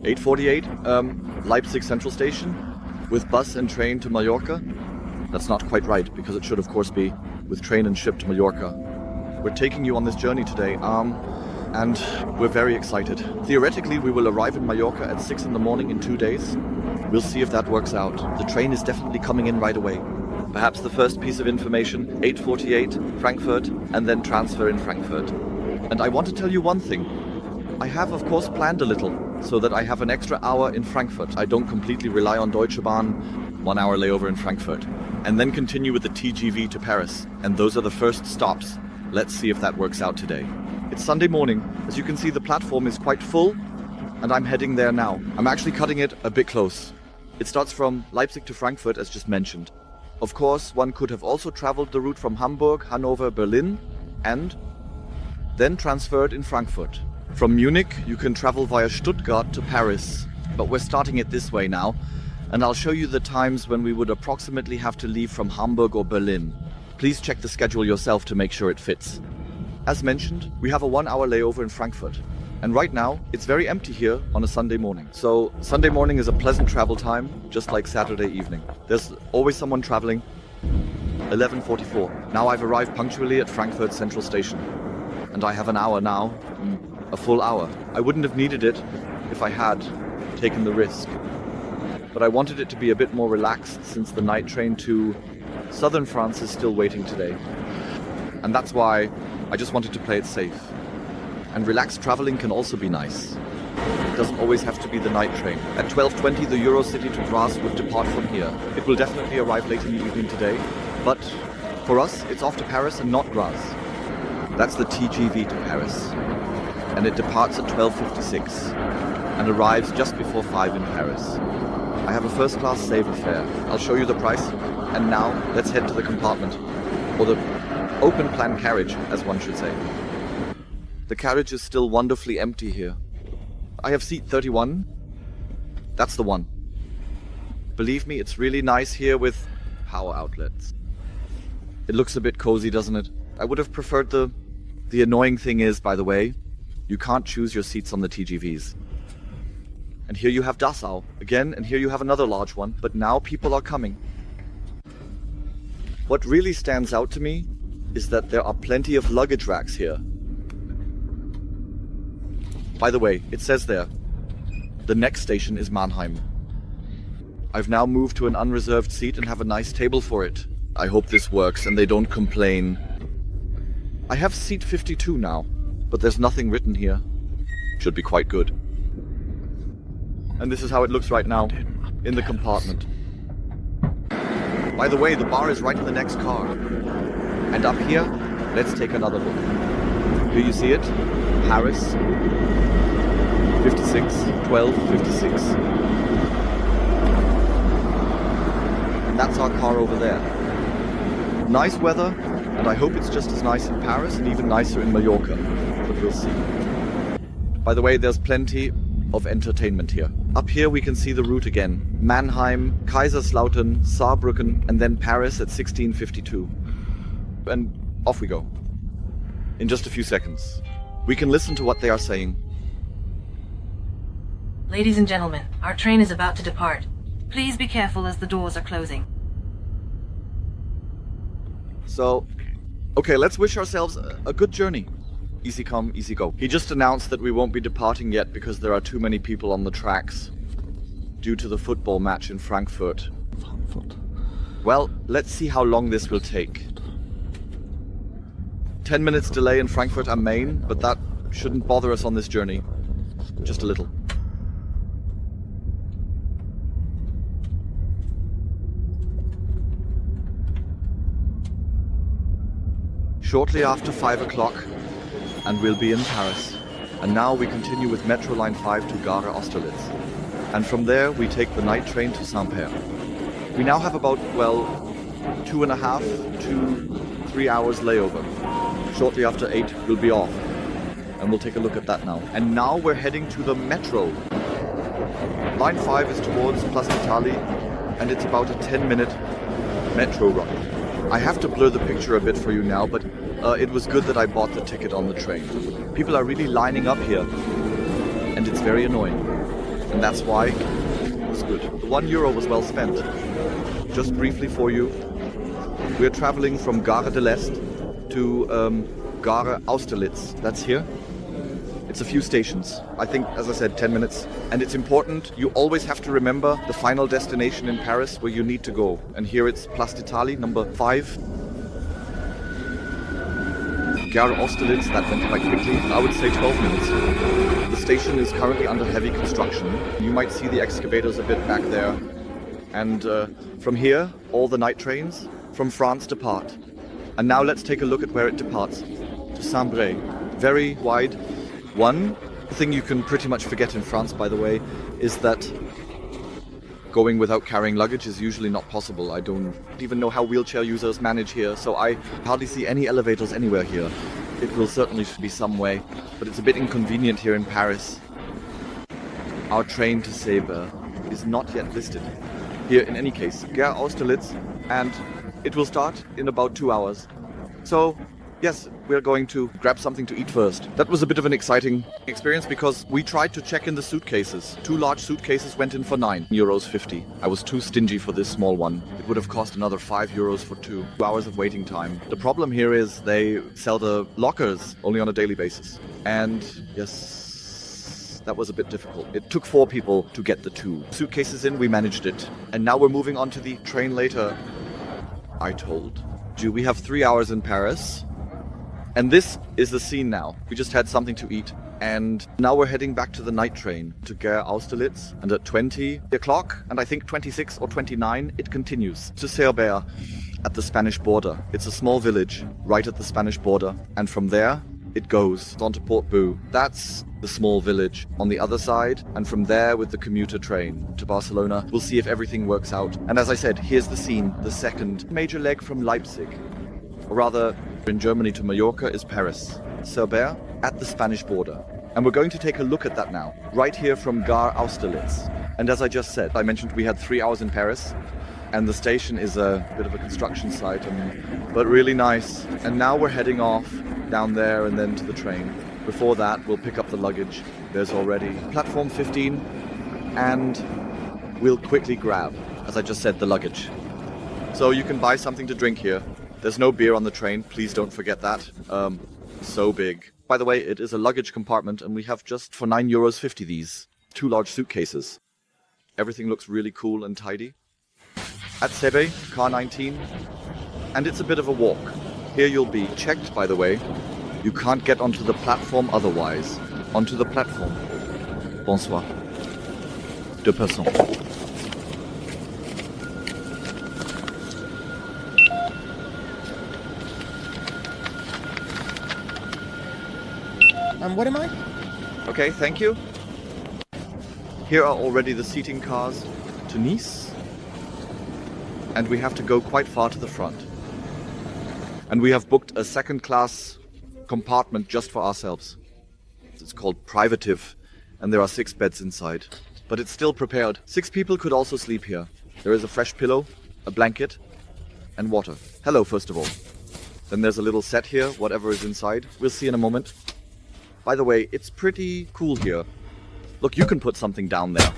8:48, Leipzig Central Station, with bus and train to Mallorca. That's not quite right, because it should of course be with train and ship to Mallorca. We're taking you on this journey today, and we're very excited. Theoretically, we will arrive in Mallorca at 6 in the morning in 2 days. We'll see if that works out. The train is definitely coming in right away. Perhaps the first piece of information, 8:48, Frankfurt, and then transfer in Frankfurt. And I want to tell you one thing. I have, of course, planned a little, so that I have an extra hour in Frankfurt. I don't completely rely on Deutsche Bahn, 1 hour layover in Frankfurt. And then continue with the TGV to Paris. And those are the first stops. Let's see if that works out today. It's Sunday morning. As you can see, the platform is quite full, and I'm heading there now. I'm actually cutting it a bit close. It starts from Leipzig to Frankfurt, as just mentioned. Of course, one could have also traveled the route from Hamburg, Hanover, Berlin, and then transferred in Frankfurt. From Munich, you can travel via Stuttgart to Paris, but we're starting it this way now, and I'll show you the times when we would approximately have to leave from Hamburg or Berlin. Please check the schedule yourself to make sure it fits. As mentioned, we have a 1 hour layover in Frankfurt. And right now, it's very empty here on a Sunday morning. So Sunday morning is a pleasant travel time, just like Saturday evening. There's always someone traveling. 11:44. Now I've arrived punctually at Frankfurt Central Station. And I have an hour now, a full hour. I wouldn't have needed it if I had taken the risk. But I wanted it to be a bit more relaxed since the night train to southern France is still waiting today. And that's why I just wanted to play it safe. And relaxed traveling can also be nice. It doesn't always have to be the night train. At 12:20, the Eurocity to Graz would depart from here. It will definitely arrive late in the evening today, but for us, it's off to Paris and not Graz. That's the TGV to Paris. And it departs at 12:56 and arrives just before 5 in Paris. I have a first-class saver fare. I'll show you the price. And now, let's head to the compartment. Or the open-plan carriage, as one should say. The carriage is still wonderfully empty here. I have seat 31. That's the one. Believe me, it's really nice here with power outlets. It looks a bit cozy, doesn't it? I would have preferred the annoying thing is, by the way, you can't choose your seats on the TGVs. And here you have Dachau again, and here you have another large one, but now people are coming. What really stands out to me is that there are plenty of luggage racks here. By the way, it says there, the next station is Mannheim. I've now moved to an unreserved seat and have a nice table for it. I hope this works and they don't complain. I have seat 52 now, but there's nothing written here. Should be quite good. And this is how it looks right now, in the compartment. By the way, the bar is right in the next car. And up here, let's take another look. Here you see it, Paris, 56, 12, 56. And that's our car over there. Nice weather, and I hope it's just as nice in Paris and even nicer in Mallorca, but we'll see. By the way, there's plenty of entertainment here. Up here we can see the route again. Mannheim, Kaiserslautern, Saarbrücken, and then Paris at 16:52. And off we go. In just a few seconds. We can listen to what they are saying. Ladies and gentlemen, our train is about to depart. Please be careful as the doors are closing. So, okay, let's wish ourselves a good journey. Easy come, easy go. He just announced that we won't be departing yet because there are too many people on the tracks due to the football match in Frankfurt. Well, let's see how long this will take. 10 minutes delay in Frankfurt am Main, but that shouldn't bother us on this journey. Just a little. Shortly after 5 o'clock, and we'll be in Paris. And now we continue with Metro Line 5 to Gare Austerlitz. And from there we take the night train to Saint-Père. We now have about, 2.5 to 3 hours layover. Shortly after 8 we'll be off. And we'll take a look at that now. And now we're heading to the metro. Line 5 is towards Place d'Italie, and it's about a 10-minute metro ride. I have to blur the picture a bit for you now, but it was good that I bought the ticket on the train. People are really lining up here, and it's very annoying. And that's why it was good. The €1 was well spent. Just briefly for you, we're traveling from Gare de l'Est to Gare Austerlitz. That's here. It's a few stations. I think, as I said, 10 minutes. And it's important, you always have to remember the final destination in Paris where you need to go. And here it's Place d'Italie, number 5. Gare Austerlitz, that went quite quickly. I would say 12 minutes. The station is currently under heavy construction. You might see the excavators a bit back there. And from here, all the night trains from France depart. And now let's take a look at where it departs. To Saint-Bray. Very wide. One thing you can pretty much forget in France, by the way, is that going without carrying luggage is usually not possible. I don't even know how wheelchair users manage here, so I hardly see any elevators anywhere here. It will certainly be some way, but it's a bit inconvenient here in Paris. Our train to Sabre is not yet listed. Here, in any case, Gare Austerlitz, and it will start in about 2 hours. So, yes, we're going to grab something to eat first. That was a bit of an exciting experience because we tried to check in the suitcases. 2 large suitcases went in for €9.50. I was too stingy for this small one. It would have cost another €5 for 2 hours of waiting time. The problem here is they sell the lockers only on a daily basis. And yes, that was a bit difficult. It took 4 people to get the 2 suitcases in. We managed it. And now we're moving on to the train later. I told you we have 3 hours in Paris. And this is the scene now. We just had something to eat. And now we're heading back to the night train to Gare Austerlitz. And at 20 o'clock, and I think 26 or 29, it continues to Cerbère at the Spanish border. It's a small village right at the Spanish border. And from there, it goes on to Port-Bou. That's the small village on the other side. And from there, with the commuter train to Barcelona, we'll see if everything works out. And as I said, here's the scene, the second major leg from Leipzig. Or rather, in Germany to Mallorca is Paris. Cerbère at the Spanish border. And we're going to take a look at that now, right here from Gare Austerlitz. And as I just said, I mentioned we had 3 hours in Paris, and the station is a bit of a construction site, but really nice. And now we're heading off down there and then to the train. Before that, we'll pick up the luggage. There's already platform 15, and we'll quickly grab, as I just said, the luggage. So you can buy something to drink here. There's no beer on the train, please don't forget that. So big. By the way, it is a luggage compartment and we have just for €9.50 these 2 large suitcases. Everything looks really cool and tidy. At Sebe, car 19, and it's a bit of a walk. Here you'll be checked, by the way. You can't get onto the platform otherwise. Onto the platform. Bonsoir. 2 personnes. What am I? Okay, thank you. Here are already the seating cars to Nice. And we have to go quite far to the front. And we have booked a second-class compartment just for ourselves. It's called Privative, and there are 6 beds inside. But it's still prepared. 6 people could also sleep here. There is a fresh pillow, a blanket, and water. Hello, first of all. Then there's a little set here, whatever is inside. We'll see in a moment. By the way, it's pretty cool here. Look, you can put something down there.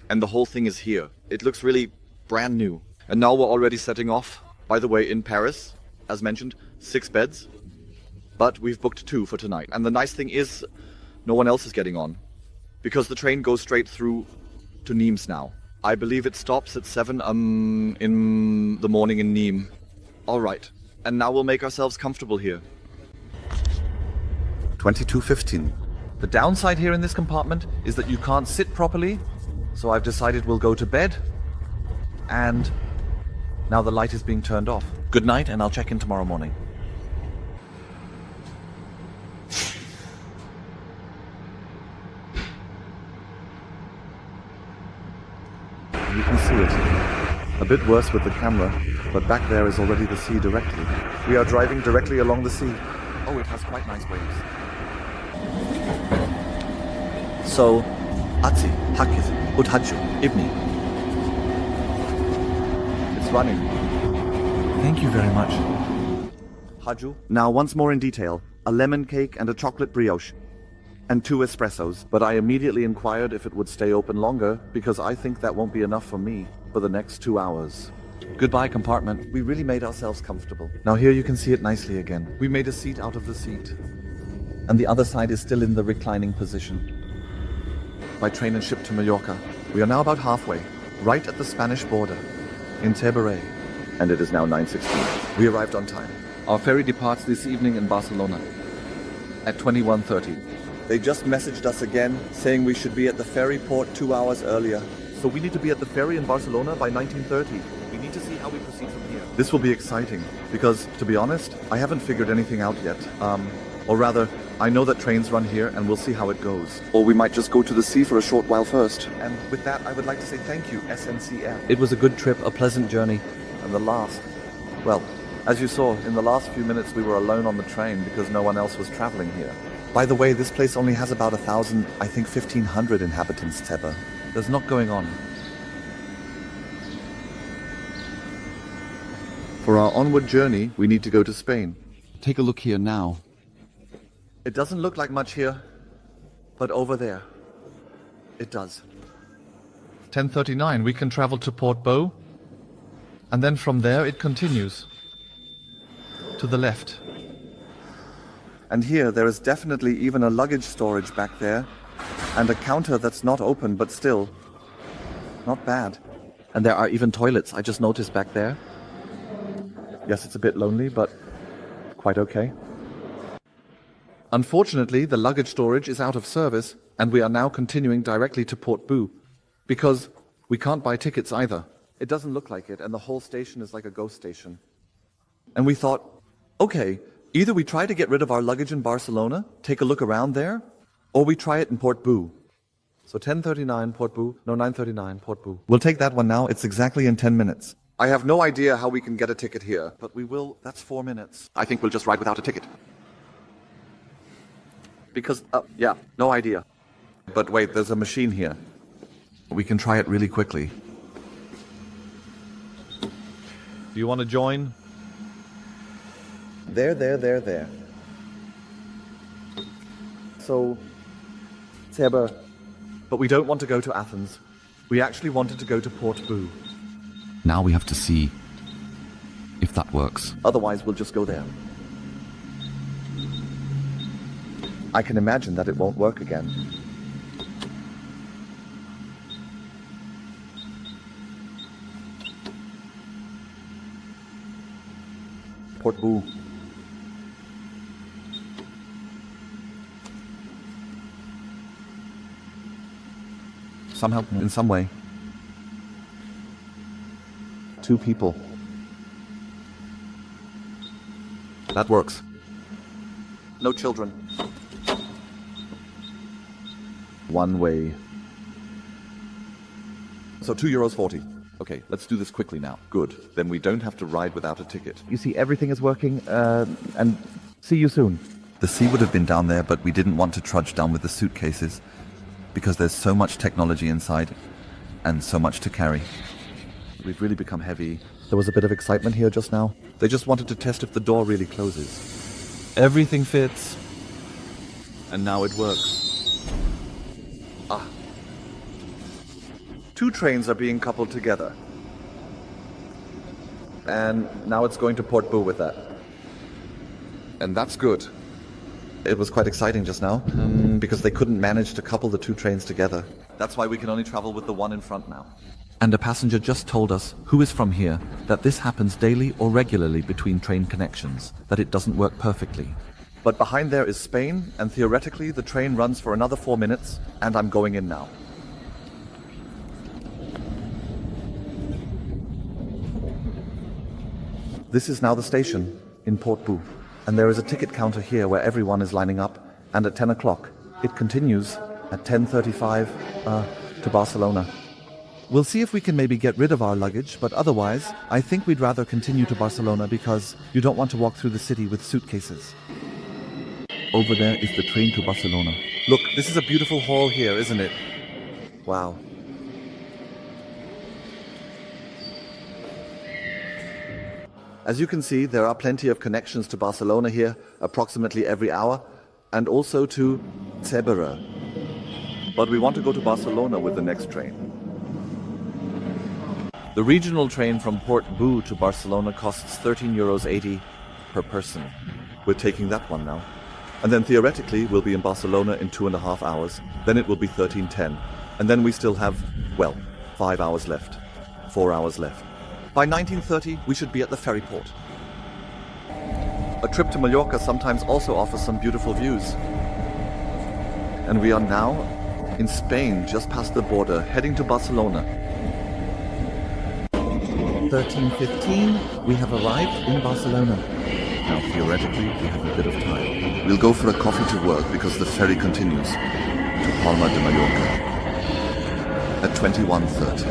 And the whole thing is here. It looks really brand new. And now we're already setting off. By the way, in Paris, as mentioned, 6 beds. But we've booked 2 for tonight. And the nice thing is, no one else is getting on. Because the train goes straight through to Nimes now. I believe it stops at 7 in the morning in Nîmes. Alright. And now we'll make ourselves comfortable here. 22:15. The downside here in this compartment is that you can't sit properly, so I've decided we'll go to bed, and now the light is being turned off. Good night, and I'll check in tomorrow morning. You can see it. A bit worse with the camera, but back there is already the sea directly. We are driving directly along the sea. Oh, it has quite nice waves. So, Atzi, Hakiz, Udhaju, Ibni. It's running. Thank you very much. Haju. Now once more in detail. A lemon cake and a chocolate brioche. and 2 espressos, but I immediately inquired if it would stay open longer because I think that won't be enough for me for the next 2 hours. Goodbye, compartment. We really made ourselves comfortable. Now here you can see it nicely again. We made a seat out of the seat. And the other side is still in the reclining position. By train and ship to Mallorca. We are now about halfway, right at the Spanish border, in Ferry. And it is now 9:16. We arrived on time. Our ferry departs this evening in Barcelona at 21:30. They just messaged us again, saying we should be at the ferry port 2 hours earlier. So we need to be at the ferry in Barcelona by 19:30. We need to see how we proceed from here. This will be exciting, because, to be honest, I haven't figured anything out yet. Or rather, I know that trains run here, and we'll see how it goes. Or we might just go to the sea for a short while first. And with that, I would like to say thank you, SNCF. It was a good trip, a pleasant journey. And the last, well, as you saw, in the last few minutes we were alone on the train because no one else was traveling here. By the way, this place only has about 1,000, I think 1,500 inhabitants, Teba. There's not going on. For our onward journey, we need to go to Spain. Take a look here now. It doesn't look like much here, but over there, it does. 10:39, we can travel to Port Bo, and then from there it continues to the left. And here there is definitely even a luggage storage back there, and a counter that's not open, but still, not bad. And there are even toilets, I just noticed back there. Yes, it's a bit lonely, but quite okay. Unfortunately, the luggage storage is out of service, and we are now continuing directly to Port Bo, because we can't buy tickets either. It doesn't look like it, and the whole station is like a ghost station. And we thought, okay, either we try to get rid of our luggage in Barcelona, take a look around there, or we try it in Port Bo. So 10:39 Port Bo, no 9:39 Port Bo. We'll take that one now, it's exactly in 10 minutes. I have no idea how we can get a ticket here, but we will, that's 4 minutes. I think we'll just ride without a ticket. Because, yeah, no idea. But wait, there's a machine here. We can try it really quickly. Do you want to join? There. So, Seba. But we don't want to go to Athens. We actually wanted to go to Port Bo. Now we have to see if that works. Otherwise, we'll just go there. I can imagine that it won't work again. Port Bo. Some help in some way. 2 people. That works. No children. 1 way. So €2.40. Okay, let's do this quickly now. Good. Then we don't have to ride without a ticket. You see, everything is working, and see you soon. The sea would have been down there, but we didn't want to trudge down with the suitcases because there's so much technology inside and so much to carry. We've really become heavy. There was a bit of excitement here just now. They just wanted to test if the door really closes. Everything fits. And now it works. 2 trains are being coupled together. And now it's going to Port Bo with that. And that's good. It was quite exciting just now, because they couldn't manage to couple the 2 trains together. That's why we can only travel with the one in front now. And a passenger just told us, who is from here, that this happens daily or regularly between train connections, that it doesn't work perfectly. But behind there is Spain, and theoretically the train runs for another 4 minutes, and I'm going in now. This is now the station in Port Bo, and there is a ticket counter here where everyone is lining up, and at 10 o'clock it continues at 10:35 to Barcelona. We'll see if we can maybe get rid of our luggage, but otherwise I think we'd rather continue to Barcelona because you don't want to walk through the city with suitcases. Over there is the train to Barcelona. Look, this is a beautiful hall here, isn't it? Wow. As you can see, there are plenty of connections to Barcelona here, approximately every hour. and also to Cerbera. But we want to go to Barcelona with the next train. The regional train from Port Boo to Barcelona costs €13.80 per person. We're taking that one now. And then theoretically we'll be in Barcelona in 2.5 hours. Then it will be 13:10. And then we still have, well, 5 hours left. 4 hours left. By 19:30 we should be at the ferry port. A trip to Mallorca sometimes also offers some beautiful views. And we are now in Spain, just past the border, heading to Barcelona. 13:15, we have arrived in Barcelona. Now theoretically, we have a bit of time. We'll go for a coffee to work because the ferry continues to Palma de Mallorca at 21:30.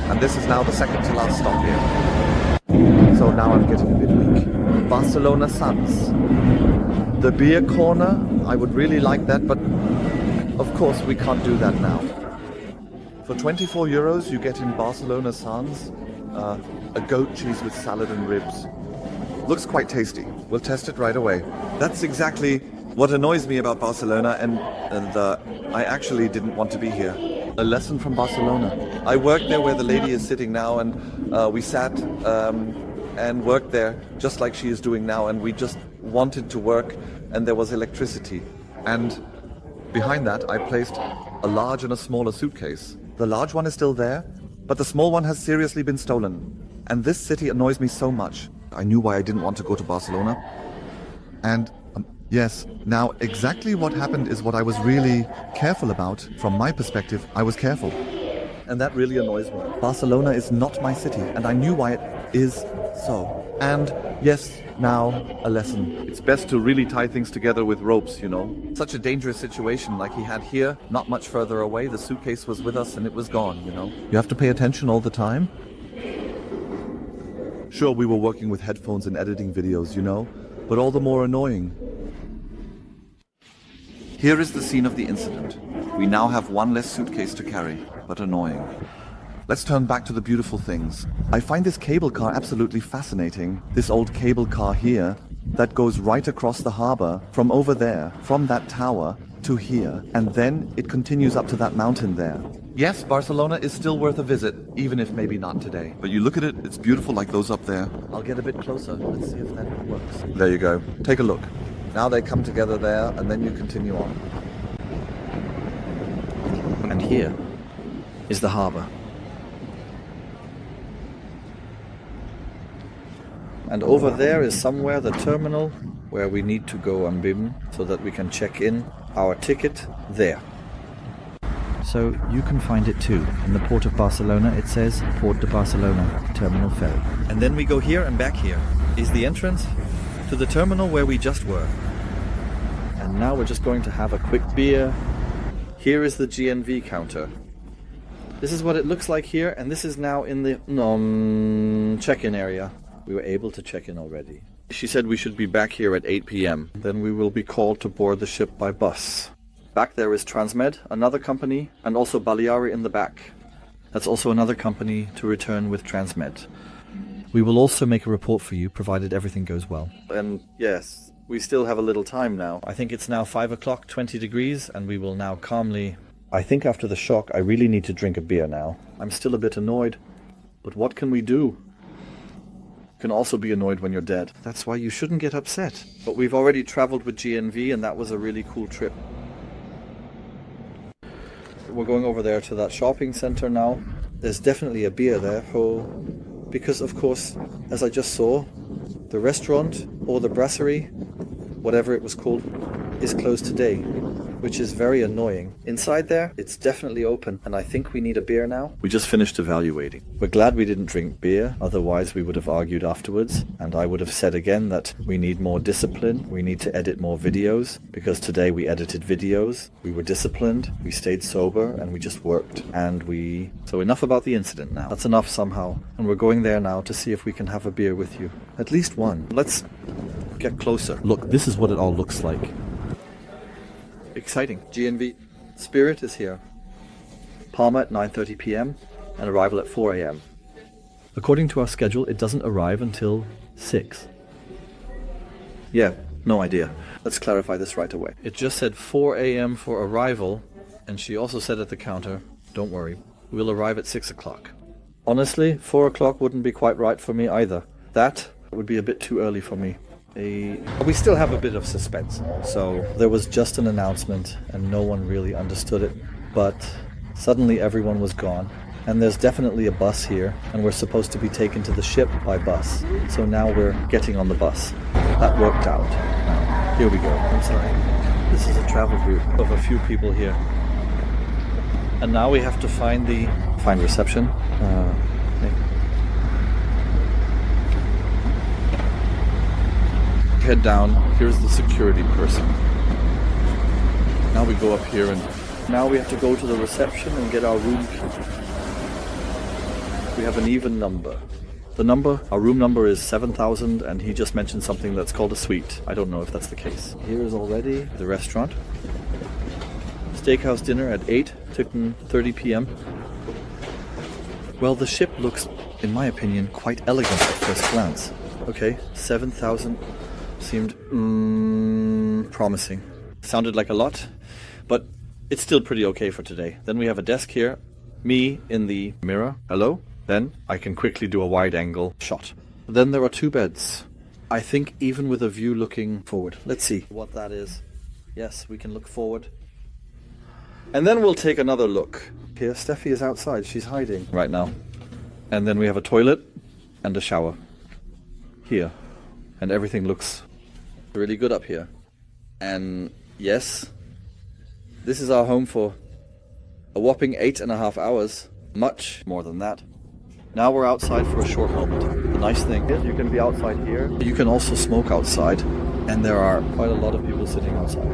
And this is now the second to last stop here. So now I'm getting a bit weak. Barcelona Suns. The beer corner, I would really like that, but of course we can't do that now. For €24 you get in Barcelona Suns a goat cheese with salad and ribs. Looks quite tasty. We'll test it right away. That's exactly what annoys me about Barcelona, and I actually didn't want to be here. A lesson from Barcelona. I worked there where the lady is sitting now, and we sat and worked there just like she is doing now, and we just wanted to work, and there was electricity. And behind that I placed a large and a smaller suitcase. The large one is still there, but the small one has seriously been stolen. And this city annoys me so much. I knew why I didn't want to go to Barcelona. And yes, now exactly what happened is what I was really careful about. From my perspective, I was careful. And that really annoys me. Barcelona is not my city, and I knew why it is so. And yes, now a lesson. It's best to really tie things together with ropes, you know. Such a dangerous situation like he had here, not much further away. The suitcase was with us and it was gone, you know. You have to pay attention all the time. Sure, we were working with headphones and editing videos, you know, but all the more annoying. Here is the scene of the incident. We now have one less suitcase to carry, but annoying. Let's turn back to the beautiful things. I find this cable car absolutely fascinating. This old cable car here that goes right across the harbor from over there, from that tower to here, and then it continues up to that mountain there. Yes, Barcelona is still worth a visit, even if maybe not today. But you look at it, it's beautiful like those up there. I'll get a bit closer. Let's see if that works. There you go. Take a look. Now they come together there, and then you continue on. And here is the harbor. And over there is somewhere the terminal where we need to go on BIM so that we can check in our ticket there. So you can find it too. In the port of Barcelona it says Port de Barcelona, Terminal Ferry. And then we go here and back here is the entrance to the terminal where we just were. And now we're just going to have a quick beer. Here is the GNV counter. This is what it looks like here, and this is now in the check-in area. We were able to check in already. She said we should be back here at 8 p.m. Then we will be called to board the ship by bus. Back there is Transmed, another company, and also Baleari in the back. That's also another company to return with Transmed. We will also make a report for you, provided everything goes well. And yes, we still have a little time now. I think it's now 5 o'clock, 20 degrees, and we will now calmly... I think after the shock, I really need to drink a beer now. I'm still a bit annoyed, but what can we do? You can also be annoyed when you're dead. That's why you shouldn't get upset. But we've already traveled with GNV, and that was a really cool trip. We're going over there to that shopping center now. There's definitely a beer there, because of course, as I just saw, the restaurant or the brasserie, whatever it was called, is closed today, which is very annoying. Inside there, it's definitely open, and I think we need a beer now. We just finished evaluating. We're glad we didn't drink beer, otherwise we would have argued afterwards, and I would have said again that we need more discipline, we need to edit more videos, because today we edited videos, we were disciplined, we stayed sober, and we just worked. So enough about the incident now. That's enough somehow, and we're going there now to see if we can have a beer with you. At least one. Let's get closer. Look, this is what it all looks like. Exciting. GNV Spirit is here. Palma at 9:30 p.m. and arrival at 4 a.m. According to our schedule, it doesn't arrive until 6. Yeah, No idea. Let's clarify this right away. It just said 4 a.m. for arrival, and she also said at the counter, don't worry, we'll arrive at 6 o'clock. Honestly, 4 o'clock wouldn't be quite right for me either. That would be a bit too early for me. We still have a bit of suspense. So there was just an announcement and no one really understood it. But suddenly everyone was gone. And there's definitely a bus here, and we're supposed to be taken to the ship by bus. So now we're getting on the bus. That worked out. Now, here we go. I'm sorry. This is a travel group of a few people here. And now we have to find reception. Okay. Head down. Here's the security person. Now we go up here, and now we have to go to the reception and get our room key. We have an even number. Our room number is 7,000, and he just mentioned something that's called a suite. I don't know if that's the case. Here is already the restaurant. Steakhouse dinner at 8:30 p.m. Well, the ship looks, in my opinion, quite elegant at first glance. Okay, 7,000 seemed promising. Sounded like a lot, but it's still pretty okay for today. Then we have a desk here, me in the mirror. Hello? Then I can quickly do a wide angle shot. Then there are 2 beds. I think even with a view looking forward. Let's see what that is. Yes, we can look forward. And then we'll take another look. Here, Steffi is outside. She's hiding right now. And then we have a toilet and a shower. Here. And everything looks really good up here. And yes, this is our home for a whopping 8.5 hours. Much more than that. Now we're outside for a short moment. The nice thing is you can be outside here. You can also smoke outside, and there are quite a lot of people sitting outside.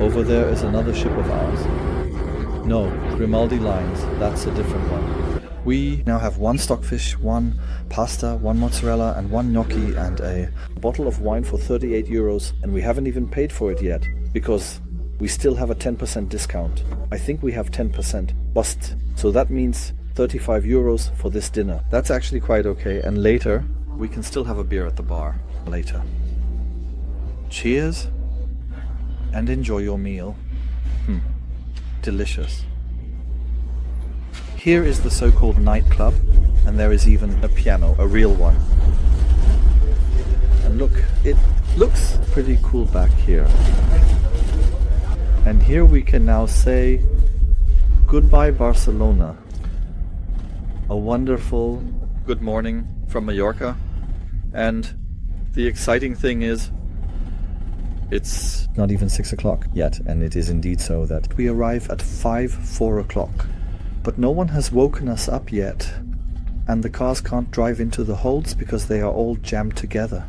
Over there is another ship of ours. No, Grimaldi Lines, that's a different one. We now have 1 stockfish, 1 pasta, 1 mozzarella, and 1 gnocchi, and a bottle of wine for 38 euros, and we haven't even paid for it yet, because we still have a 10% discount. I think we have 10% bust, so that means 35 euros for this dinner. That's actually quite okay, and later we can still have a beer at the bar later. Cheers and enjoy your meal. Delicious. Here is the so-called nightclub, and there is even a piano, a real one. And look, it looks pretty cool back here. And here we can now say goodbye Barcelona. A wonderful good morning from Mallorca. And the exciting thing is, it's not even 6 o'clock yet, and it is indeed so that we arrive at 4 o'clock. But no one has woken us up yet, and the cars can't drive into the holds because they are all jammed together.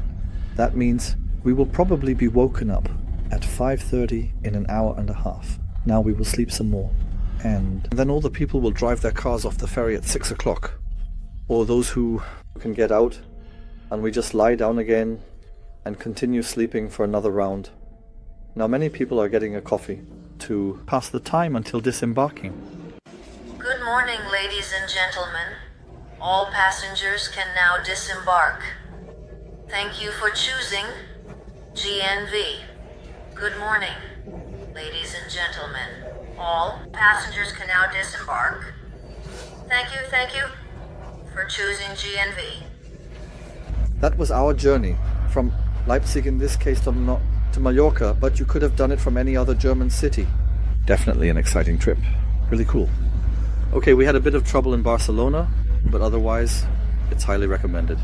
That means we will probably be woken up at 5:30 in an hour and a half. Now we will sleep some more. And then all the people will drive their cars off the ferry at 6 o'clock. Or those who can get out, and we just lie down again and continue sleeping for another round. Now many people are getting a coffee to pass the time until disembarking. Good morning, ladies and gentlemen. All passengers can now disembark. Thank you for choosing GNV. Good morning, ladies and gentlemen. All passengers can now disembark. Thank you for choosing GNV. That was our journey from Leipzig, in this case to Mallorca, but you could have done it from any other German city. Definitely an exciting trip. Really cool. Okay, we had a bit of trouble in Barcelona, but otherwise it's highly recommended.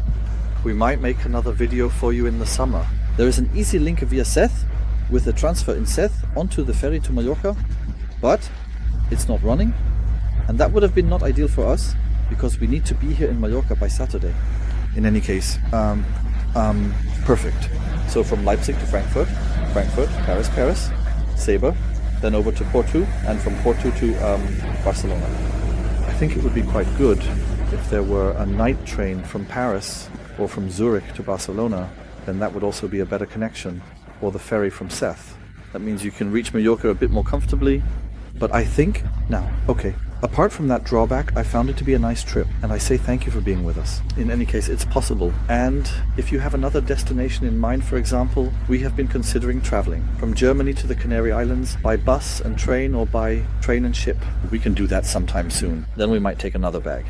We might make another video for you in the summer. There is an easy link via Seth with a transfer in Seth onto the ferry to Mallorca, but it's not running, and that would have been not ideal for us because we need to be here in Mallorca by Saturday. In any case, perfect. So from Leipzig to Frankfurt, Paris, Saber, then over to Porto, and from Porto to Barcelona. I think it would be quite good if there were a night train from Paris or from Zurich to Barcelona. Then that would also be a better connection. Or the ferry from Seth. That means you can reach Mallorca a bit more comfortably. But I think now, okay, Apart from that drawback, I found it to be a nice trip, and I say thank you for being with us. In any case, it's possible. And if you have another destination in mind, for example, we have been considering traveling from Germany to the Canary Islands by bus and train or by train and ship. We can do that sometime soon. Then we might take another bag.